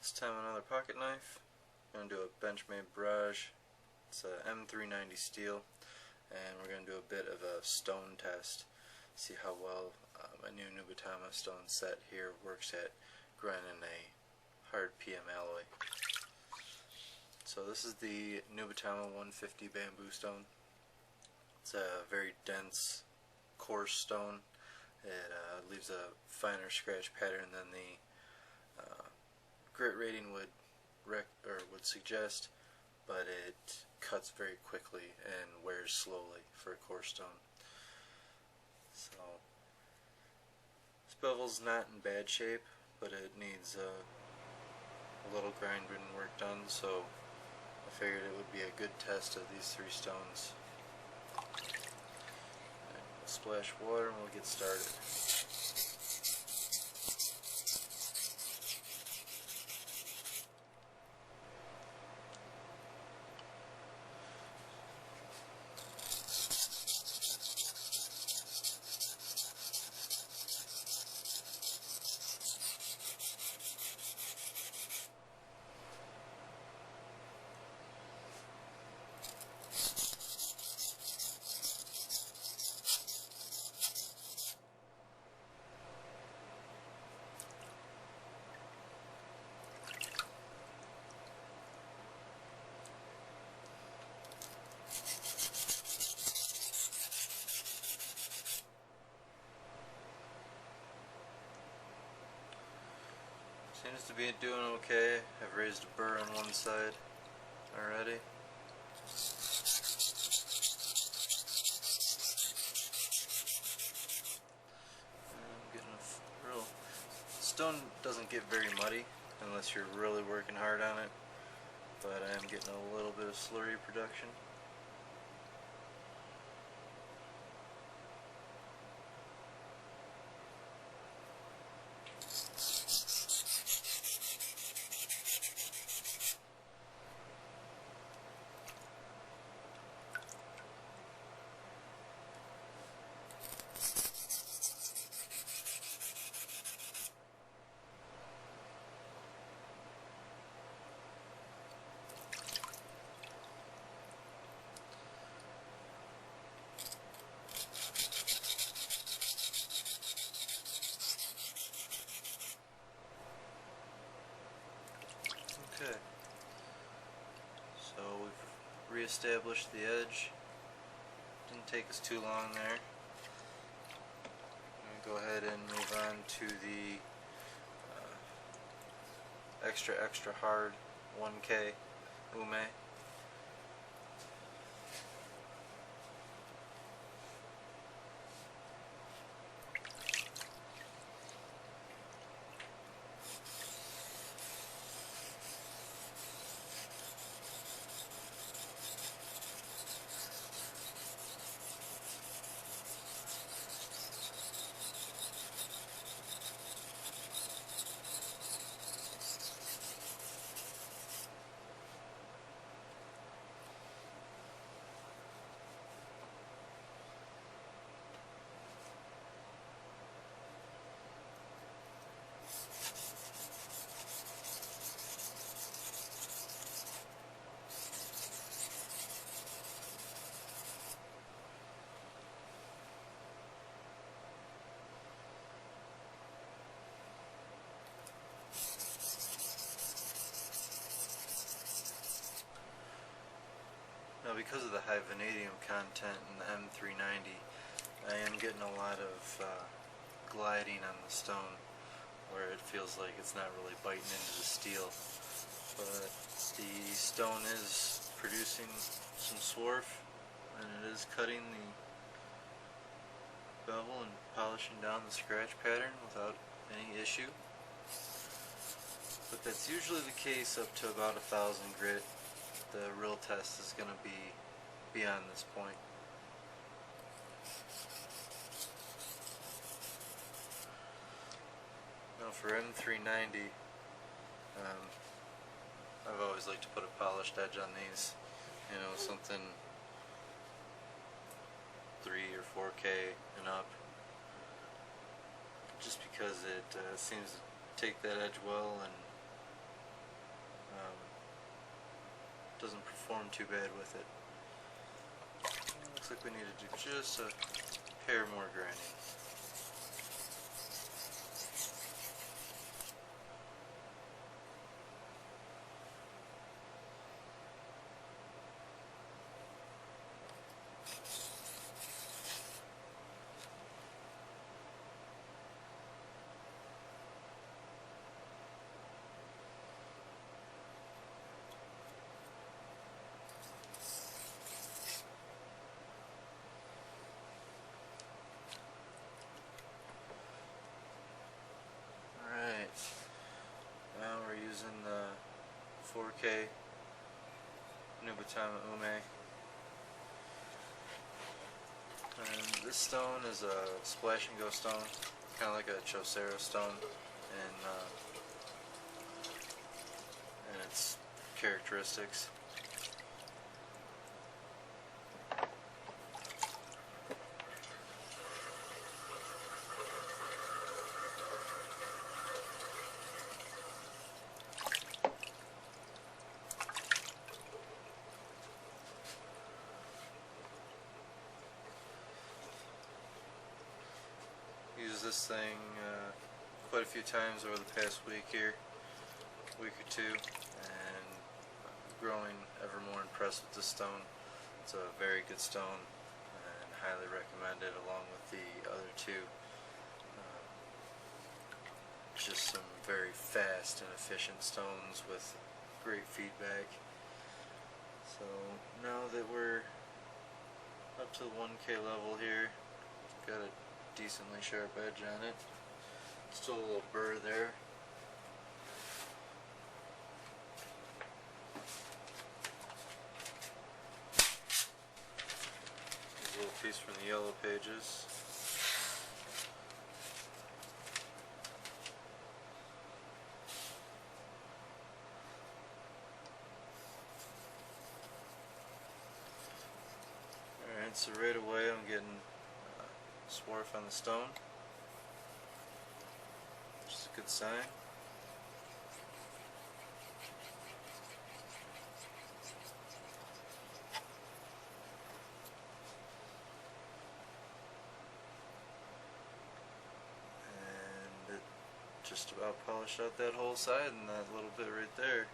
This time another pocket knife. I'm going to do a Benchmade barrage. It's a M390 steel, and we're going to do a bit of a stone test. See how well my new Nubatama stone set here works at grinding a hard PM alloy. So this is the Nubatama 150 bamboo stone. It's a very dense, coarse stone. It leaves a finer scratch pattern than the grit rating would suggest, but it cuts very quickly and wears slowly for a coarse stone. So this bevel's not in bad shape, but it needs a little grinding work done, so I figured it would be a good test of these three stones. And we'll splash water and we'll get started. Seems to be doing okay. I've raised a burr on one side already. I'm getting a real... Stone doesn't get very muddy unless you're really working hard on it, but I am getting a little bit of slurry production. Okay, so we've re-established the edge. Didn't take us too long there. I'm going to go ahead and move on to the extra hard 1K ume. Now, because of the high vanadium content in the M390, I am getting a lot of gliding on the stone, where it feels like it's not really biting into the steel. But the stone is producing some swarf, and it is cutting the bevel and polishing down the scratch pattern without any issue. But that's usually the case up to about 1,000 grit. The real test is going to be beyond this point. Now for M390, I've always liked to put a polished edge on these, you know, something 3 or 4K and up, just because it seems to take that edge well and doesn't perform too bad with it. Looks like we need to do just a hair more grinding. Now we're using the 4K Nubatama and this stone is a splash and go stone, kind of like a Chocero stone in its characteristics. Used this thing quite a few times over the past week or two, and I'm growing ever more impressed with this stone. It's a very good stone and highly recommended along with the other two. Just some very fast and efficient stones with great feedback. So now that we're up to the 1K level here, got a decently sharp edge on it. Still a little burr there. Here's a little piece from the yellow pages. Alright, so right away I'm getting swarf on the stone, which is a good sign. And it just about polished out that whole side and that little bit right there.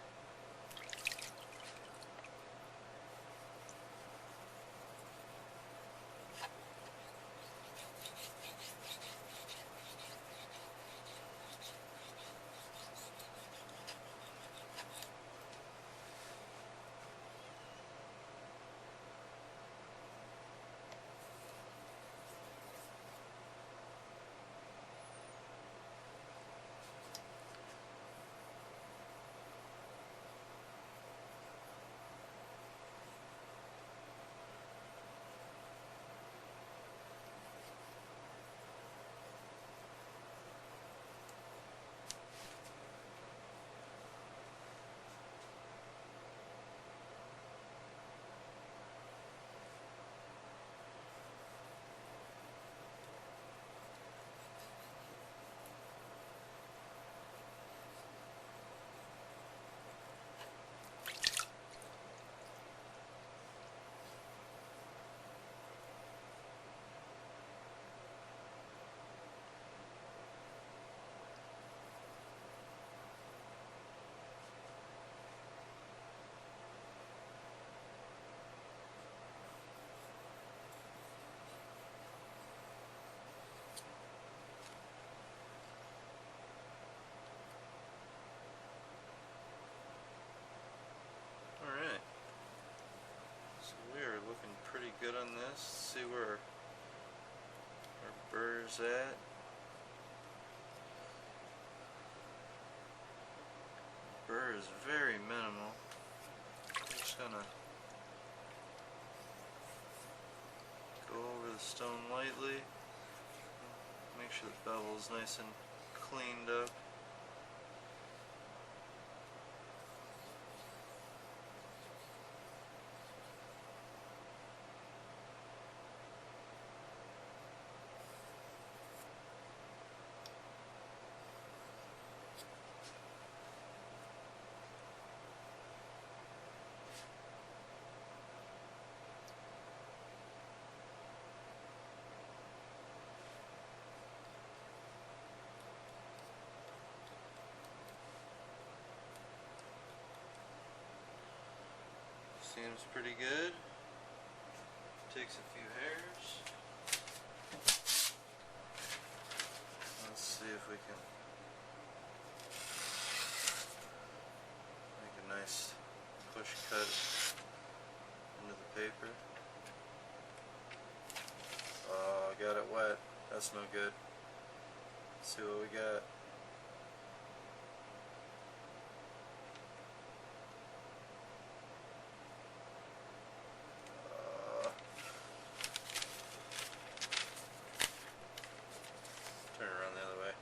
Good on this. See where our burr's at. Burr is very minimal. I'm just gonna go over the stone lightly. Make sure the bevel is nice and cleaned up. Seems pretty good. Takes a few hairs. Let's see if we can make a nice push cut into the paper. Oh, I got it wet. That's no good. Let's see what we got. Turn it around the other way.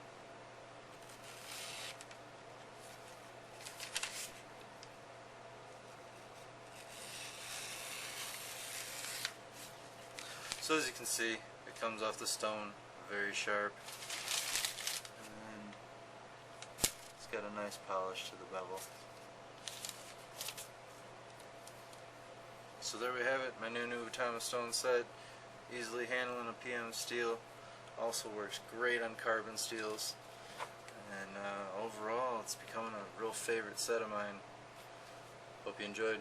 So as you can see, it comes off the stone very sharp, and it's got a nice polish to the bevel. So there we have it, my new Nubatama stone set. Easily handling a PM steel. Also works great on carbon steels, and overall it's becoming a real favorite set of mine. Hope you enjoyed.